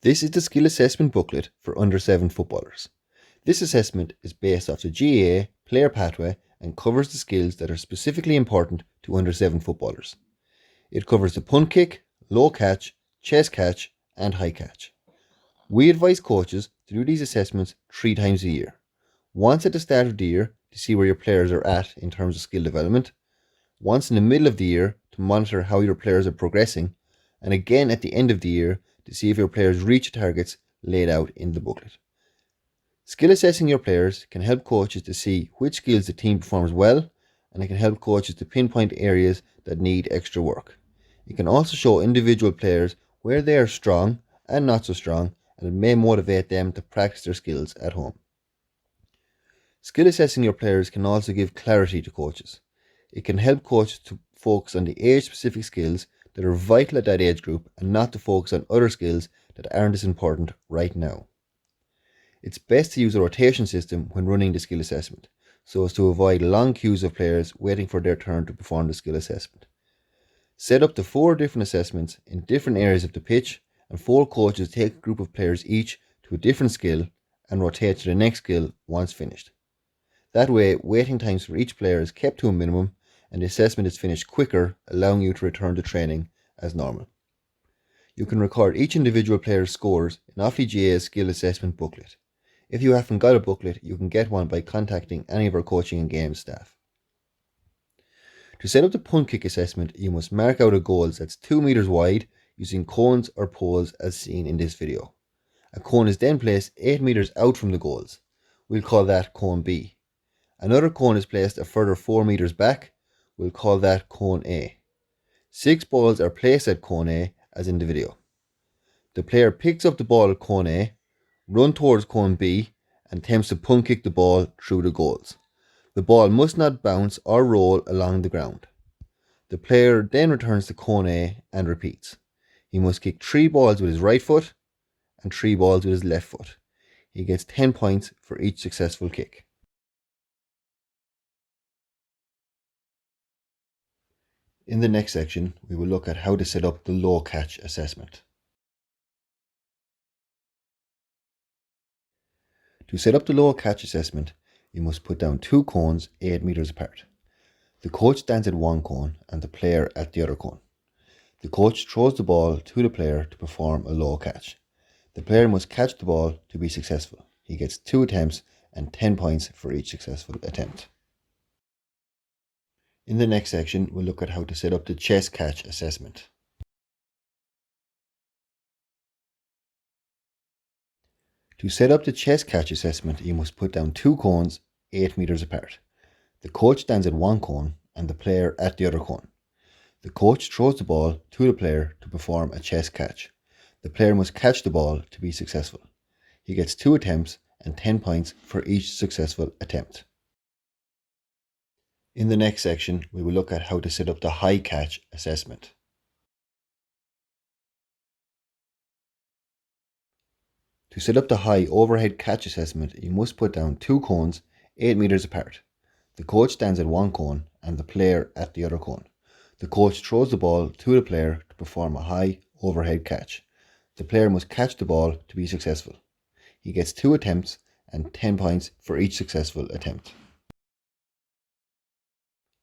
This is the skill assessment booklet for under 7 footballers. This assessment is based off the GAA player pathway and covers the skills that are specifically important to under 7 footballers. It covers the punt kick, low catch, chest catch and high catch. We advise coaches to do these assessments 3 times a year. Once at the start of the year to see where your players are at in terms of skill development, once in the middle of the year to monitor how your players are progressing, and again at the end of the year to see if your players reach the targets laid out in the booklet. Skill assessing your players can help coaches to see which skills the team performs well, and it can help coaches to pinpoint areas that need extra work. It can also show individual players where they are strong and not so strong, and it may motivate them to practice their skills at home. Skill assessing your players can also give clarity to coaches. It can help coaches to focus on the age-specific skills that are vital at that age group and not to focus on other skills that aren't as important right now. It's best to use a rotation system when running the skill assessment, so as to avoid long queues of players waiting for their turn to perform the skill assessment. Set up the 4 different assessments in different areas of the pitch, and 4 coaches take a group of players each to a different skill and rotate to the next skill once finished. That way, waiting times for each player is kept to a minimum and the assessment is finished quicker, allowing you to return to training as normal. You can record each individual player's scores in Offaly GAA's skill assessment booklet. If you haven't got a booklet, you can get one by contacting any of our coaching and games staff. To set up the punt kick assessment, you must mark out a goal that's 2 meters wide using cones or poles as seen in this video. A cone is then placed 8 meters out from the goals. We'll call that cone B. Another cone is placed a further 4 meters back. We'll call that cone A. 6 balls are placed at cone A as in the video. The player picks up the ball at cone A, runs towards cone B and attempts to punt kick the ball through the goals. The ball must not bounce or roll along the ground. The player then returns to cone A and repeats. He must kick 3 balls with his right foot and 3 balls with his left foot. He gets 10 points for each successful kick. In the next section, we will look at how to set up the low catch assessment. To set up the low catch assessment, you must put down 2 cones 8 meters apart. The coach stands at one cone and the player at the other cone. The coach throws the ball to the player to perform a low catch. The player must catch the ball to be successful. He gets 2 attempts and 10 points for each successful attempt. In the next section, we'll look at how to set up the chest catch assessment. To set up the chest catch assessment, you must put down 2 cones 8 meters apart. The coach stands at one cone and the player at the other cone. The coach throws the ball to the player to perform a chest catch. The player must catch the ball to be successful. He gets 2 attempts and 10 points for each successful attempt. In the next section, we will look at how to set up the high catch assessment. To set up the high overhead catch assessment, you must put down 2 cones 8 meters apart. The coach stands at one cone and the player at the other cone. The coach throws the ball to the player to perform a high overhead catch. The player must catch the ball to be successful. He gets 2 attempts and 10 points for each successful attempt.